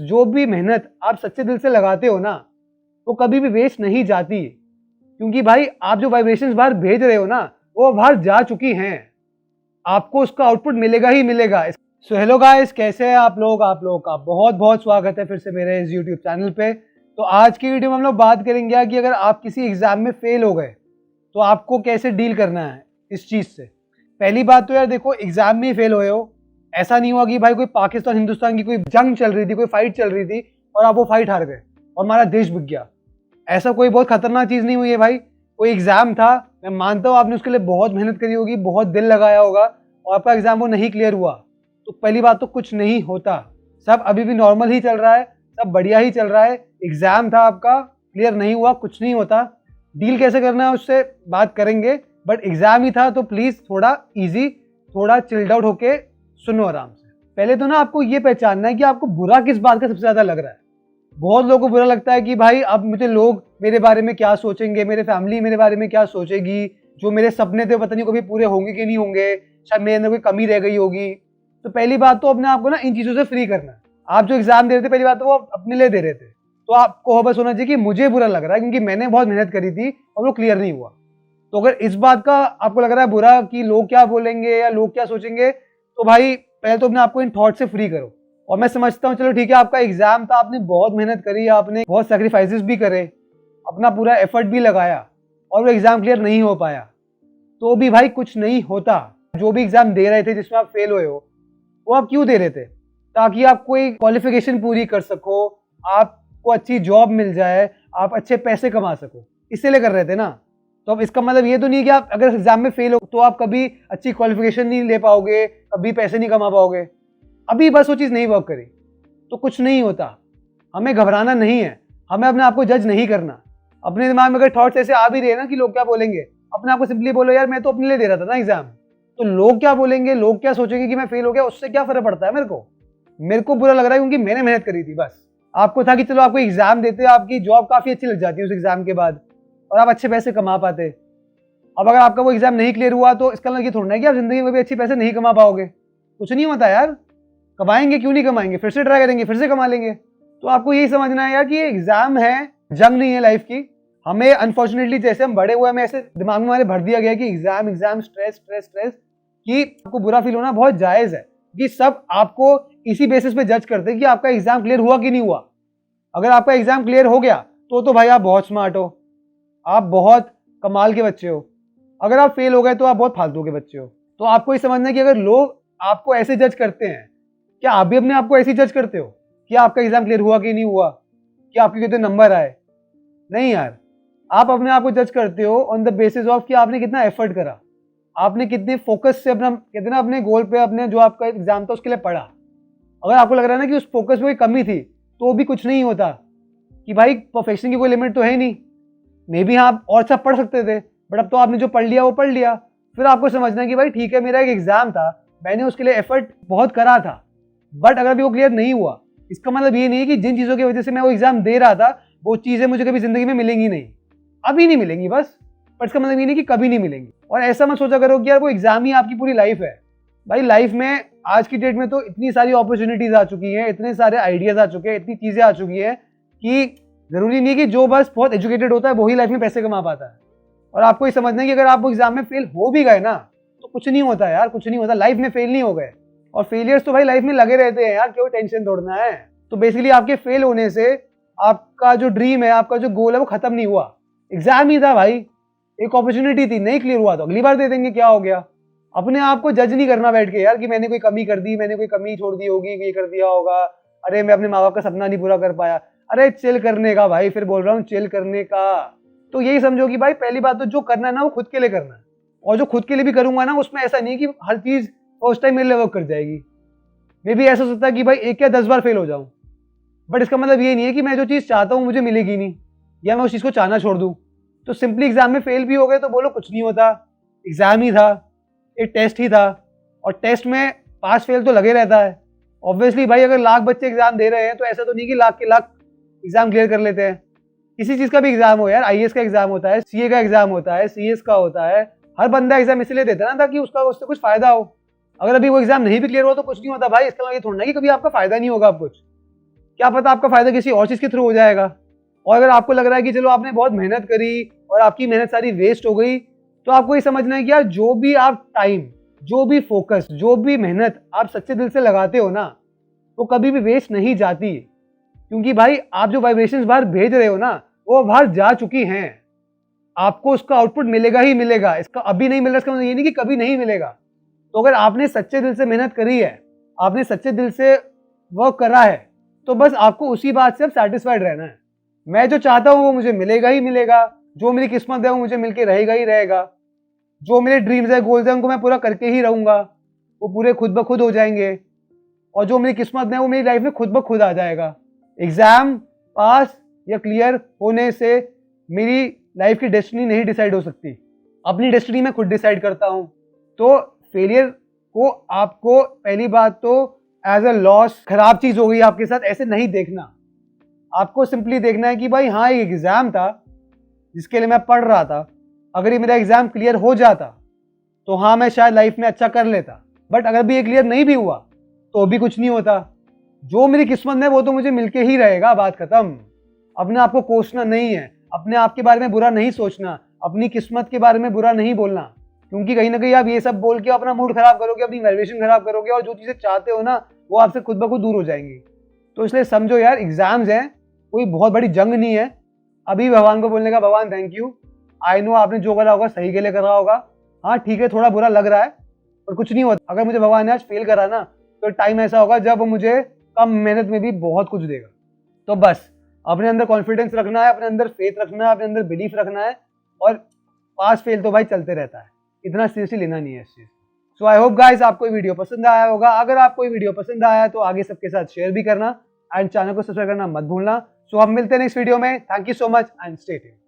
जो भी मेहनत आप सच्चे दिल से लगाते हो ना, वो कभी भी वेस्ट नहीं जाती, क्योंकि भाई आप जो वाइब्रेशंस बाहर भेज रहे हो ना, वो बाहर जा चुकी हैं, आपको उसका आउटपुट मिलेगा ही मिलेगा। सो हेलो गाइस, कैसे हैं आप लोग का बहुत बहुत स्वागत है फिर से मेरे इस यूट्यूब चैनल पे। तो आज की वीडियो में हम लोग बात करेंगे कि अगर आप किसी एग्जाम में फेल हो गए तो आपको कैसे डील करना है इस चीज़ से। पहली बात तो यार देखो, एग्जाम में ही फेल हुए हो, ऐसा नहीं हुआ कि भाई कोई पाकिस्तान हिंदुस्तान की कोई जंग चल रही थी, कोई फाइट चल रही थी और आप वो फाइट हार गए और हमारा देश बिक गया। ऐसा कोई बहुत खतरनाक चीज़ नहीं हुई है भाई। कोई एग्जाम था, मैं मानता हूँ आपने उसके लिए बहुत मेहनत करी होगी, बहुत दिल लगाया होगा और आपका एग्जाम वो नहीं क्लियर हुआ, तो पहली बात तो कुछ नहीं होता। सब अभी भी नॉर्मल ही चल रहा है, सब बढ़िया ही चल रहा है। एग्जाम था आपका, क्लियर नहीं हुआ, कुछ नहीं होता। डील कैसे करना है उससे बात करेंगे, बट एग्जाम ही था तो प्लीज़ थोड़ा इजी, थोड़ा चिल्ड आउट होके सुनो आराम से। पहले तो ना आपको ये पहचानना है कि आपको बुरा किस बात का सबसे ज़्यादा लग रहा है। बहुत लोगों को बुरा लगता है कि भाई अब मुझे लोग मेरे बारे में क्या सोचेंगे, मेरे फैमिली मेरे बारे में क्या सोचेगी, जो मेरे सपने थे पता नहीं कभी पूरे होंगे कि नहीं होंगे, शायद मेरे अंदर कोई कमी रह गई होगी। तो पहली बात तो अपने आप को ना इन चीज़ों से फ्री करना है। आप जो एग्जाम दे रहे थे, पहली बात तो वो अपने लिए दे रहे थे, तो आपको बस होना चाहिए कि मुझे बुरा लग रहा है क्योंकि मैंने बहुत मेहनत करी थी और वो क्लियर नहीं हुआ। तो अगर इस बात का आपको लग रहा है बुरा कि लोग क्या बोलेंगे या लोग क्या सोचेंगे, तो भाई पहले तो अपने आपको इन थॉट से फ्री करो। और मैं समझता हूँ, चलो ठीक है, आपका एग्जाम था, आपने बहुत मेहनत करी, आपने बहुत सेक्रीफाइसेस भी करे, अपना पूरा एफर्ट भी लगाया और वो एग्जाम क्लियर नहीं हो पाया, तो भी भाई कुछ नहीं होता। जो भी एग्जाम दे रहे थे जिसमें आप फेल हुए हो, वो आप क्यों दे रहे थे? ताकि आप कोई क्वालिफिकेशन पूरी कर सको, आपको अच्छी जॉब मिल जाए, आप अच्छे पैसे कमा सको, इसलिए कर रहे थे ना। तो अब इसका मतलब ये तो नहीं कि आप अगर एग्जाम में फेल हो तो आप कभी अच्छी क्वालिफिकेशन नहीं ले पाओगे, कभी पैसे नहीं कमा पाओगे। अभी बस वो चीज़ नहीं वर्क करी तो कुछ नहीं होता। हमें घबराना नहीं है, हमें अपने आप को जज नहीं करना। अपने दिमाग में अगर थॉट्स ऐसे आ भी रहे ना कि लोग क्या बोलेंगे, अपने आप को सिंपली बोलो यार मैं तो अपने लिए दे रहा था ना एग्जाम, तो लोग क्या बोलेंगे, लोग क्या सोचेंगे कि मैं फेल हो गया, उससे क्या फर्क पड़ता है? मेरे को बुरा लग रहा है क्योंकि मैंने मेहनत करी थी। बस आपको था कि चलो आपको एग्जाम देते, आपकी जॉब काफ़ी अच्छी लग जाती है उस एग्जाम के बाद और आप अच्छे पैसे कमा पाते। अब अगर आपका वो एग्जाम नहीं क्लियर हुआ तो इसका मतलब ये थोड़ा है कि आप जिंदगी में भी अच्छे पैसे नहीं कमा पाओगे। कुछ नहीं होता यार, कमाएंगे, क्यों नहीं कमाएंगे, फिर से ट्राई करेंगे, फिर से कमा लेंगे। तो आपको यही समझना है यार कि ये एग्जाम है, जंग नहीं है लाइफ की। हमें अनफॉर्चुनेटली जैसे हम बड़े हुए, हमें ऐसे दिमाग में हमारे भर दिया गया कि exam exam, stress stress stress, कि आपको बुरा फील होना बहुत जायज़ है कि सब आपको इसी बेसिस पे जज करते हैं कि आपका एग्जाम क्लियर हुआ कि नहीं हुआ। अगर आपका एग्जाम क्लियर हो गया तो भाई आप बहुत स्मार्ट हो, आप बहुत कमाल के बच्चे हो। अगर आप फेल हो गए तो आप बहुत फालतू के बच्चे हो। तो आपको ये समझना है कि अगर लोग आपको ऐसे जज करते हैं, क्या आप भी अपने आप को ऐसे जज करते हो कि आपका एग्जाम क्लियर हुआ कि नहीं हुआ, कि आपके कितने नंबर आए? नहीं यार, आप अपने आप को जज करते हो ऑन द बेसिस ऑफ कि आपने कितना एफर्ट करा, आपने कितने फोकस से कितना अपने गोल पे, अपने जो आपका एग्जाम था उसके लिए पढ़ा। अगर आपको लग रहा है ना कि उस फोकस में कोई कमी थी, तो भी कुछ नहीं होता कि भाई परफेक्शन की कोई लिमिट तो है नहीं। मे बी हाँ, आप और सब पढ़ सकते थे, बट अब तो आपने जो पढ़ लिया वो पढ़ लिया। फिर आपको समझना है कि भाई ठीक है, मेरा एक एग्जाम था, मैंने उसके लिए एफर्ट बहुत करा था, बट अगर भी वो क्लियर नहीं हुआ, इसका मतलब ये नहीं है कि जिन चीज़ों की वजह से मैं वो एग्जाम दे रहा था वो चीज़ें मुझे कभी जिंदगी में मिलेंगी नहीं। अभी नहीं मिलेंगी बस, पर इसका मतलब ये नहीं कि कभी नहीं मिलेंगी। और ऐसा मत सोचा करो कि यार वो एग्जाम ही आपकी पूरी लाइफ है। भाई लाइफ में आज की डेट में तो इतनी सारी अपॉर्चुनिटीज आ चुकी हैं, इतने सारे आइडियाज आ चुके हैं, इतनी चीज़ें आ चुकी हैं कि ज़रूरी नहीं है कि जो बस बहुत एजुकेटेड होता है वही लाइफ में पैसे कमा पाता है। और आपको ये समझना है कि अगर आप वो एग्जाम में फेल हो भी गए ना तो कुछ नहीं होता यार, कुछ नहीं होता। लाइफ में फेल नहीं हो गए, और फेलियर्स तो भाई लाइफ में लगे रहते हैं यार, क्यों टेंशन तोड़ना है। तो बेसिकली आपके फेल होने से आपका जो ड्रीम है, आपका जो गोल है, वो खत्म नहीं हुआ। एग्जाम ही था भाई, एक अपॉर्चुनिटी थी, नहीं क्लियर हुआ तो अगली बार दे देंगे, क्या हो गया। अपने आप को जज नहीं करना बैठ के यार कि मैंने कोई कमी कर दी, मैंने कोई कमी छोड़ दी होगी, ये कर दिया होगा, अरे मैं अपने माँ बाप का सपना नहीं पूरा कर पाया। अरे चिल करने का भाई, फिर बोल रहा हूँ चिल करने का। तो यही समझो कि भाई पहली बात तो जो करना है ना वो खुद के लिए करना है, और जो खुद के लिए भी करूंगा ना उसमें ऐसा नहीं कि हर चीज़ फर्स्ट टाइम मेरे लिए वर्क कर जाएगी। मे भी ऐसा हो सकता है कि भाई 1 या 10 बार फेल हो जाऊं, बट इसका मतलब ये नहीं है कि मैं जो चीज़ चाहता हूँ मुझे मिलेगी नहीं, या मैं उस चीज़ को चाहना छोड़ दूँ। तो सिंपली एग्जाम में फेल भी हो गए तो बोलो कुछ नहीं होता, एग्जाम ही था, एक टेस्ट ही था, और टेस्ट में पास फेल तो लगे रहता है। ऑब्वियसली भाई अगर लाख बच्चे एग्जाम दे रहे हैं तो ऐसा तो नहीं कि लाख के लाख एग्जाम क्लियर कर लेते हैं। किसी चीज़ का भी एग्जाम हो यार, आईएएस का एग्जाम होता है, सीए का एग्जाम होता है, सीएस का होता है, हर बंदा एग्जाम इसलिए देता है ना ताकि उससे कुछ फायदा हो। अगर अभी वो एग्जाम नहीं भी क्लियर हुआ तो कुछ नहीं होता भाई, इसका मतलब ये थोड़ा ना कि कभी आपका फायदा नहीं होगा अब कुछ। क्या पता आपका फायदा किसी और चीज के थ्रू हो जाएगा। और अगर आपको लग रहा है कि चलो आपने बहुत मेहनत करी और आपकी मेहनत सारी वेस्ट हो गई, तो आपको ये समझना है कि यार जो भी आप टाइम, जो भी फोकस, जो भी मेहनत आप सच्चे दिल से लगाते हो ना, वो कभी भी वेस्ट नहीं जाती। क्योंकि भाई आप जो वाइब्रेशंस बाहर भेज रहे हो ना, वो बाहर जा चुकी हैं। आपको उसका आउटपुट मिलेगा ही मिलेगा। इसका अभी नहीं मिल रहा, इसका मतलब ये नहीं कि कभी नहीं मिलेगा। तो अगर आपने सच्चे दिल से मेहनत करी है, आपने सच्चे दिल से वर्क करा है, तो बस आपको उसी बात से अब सेटिस्फाइड रहना है। मैं जो चाहता हूँ वो मुझे मिलेगा ही मिलेगा, जो मेरी किस्मत है वो मुझे मिलके रहेगा ही रहेगा, जो मेरे ड्रीम्स है, गोल्स है, उनको मैं पूरा करके ही रहूंगा, वो पूरे खुद ब खुद हो जाएंगे। और जो मेरी किस्मत है वो मेरी लाइफ में खुद ब खुद आ जाएगा। एग्जाम पास या क्लियर होने से मेरी लाइफ की डेस्टिनी नहीं डिसाइड हो सकती। अपनी डेस्टिनी मैं खुद डिसाइड करता हूँ। तो फेलियर को आपको पहली बात तो एज अ लॉस, खराब चीज हो गई आपके साथ, ऐसे नहीं देखना। आपको सिंपली देखना है कि भाई हाँ, एक एग्जाम था जिसके लिए मैं पढ़ रहा था। अगर ये मेरा एग्जाम क्लियर हो जाता तो हाँ, मैं शायद लाइफ में अच्छा कर लेता। बट अगर भी ये क्लियर नहीं भी हुआ तो भी कुछ नहीं होता। जो मेरी किस्मत में वो तो मुझे मिलके ही रहेगा, बात खत्म। अपने आप को कोसना नहीं है, अपने आप के बारे में बुरा नहीं सोचना, अपनी किस्मत के बारे में बुरा नहीं बोलना। क्योंकि कहीं ना कहीं आप ये सब बोल के अपना मूड खराब करोगे, अपनी वाइब्रेशन खराब करोगे, और जो चीजें चाहते हो ना वो आपसे खुद ब खुद दूर हो जाएंगी। तो इसलिए समझो यार, एग्जाम्स हैं, कोई बहुत बड़ी जंग नहीं है। अभी भगवान को बोलने का, भगवान थैंक यू, आई नो आपने जो करा होगा सही के लिए करा होगा। हाँ ठीक है, थोड़ा बुरा लग रहा है पर कुछ नहीं होता। अगर मुझे भगवान ने आज फेल करा ना, तो टाइम ऐसा होगा जब वो मुझे कम मेहनत में भी बहुत कुछ देगा। तो बस अपने अंदर कॉन्फिडेंस रखना है, अपने अंदर फेथ रखना है, अपने अंदर बिलीफ रखना है। और पास फेल तो भाई चलते रहता है, इतना सीरियसली लेना नहीं है इस चीज। सो आई होप गाइस आपको ये वीडियो पसंद आया होगा। अगर आपको ये वीडियो पसंद आया तो आगे सबके साथ शेयर भी करना एंड चैनल को सब्सक्राइब करना मत भूलना। सो अब मिलते हैं नेक्स्ट वीडियो में। Thank you so much and stay tuned.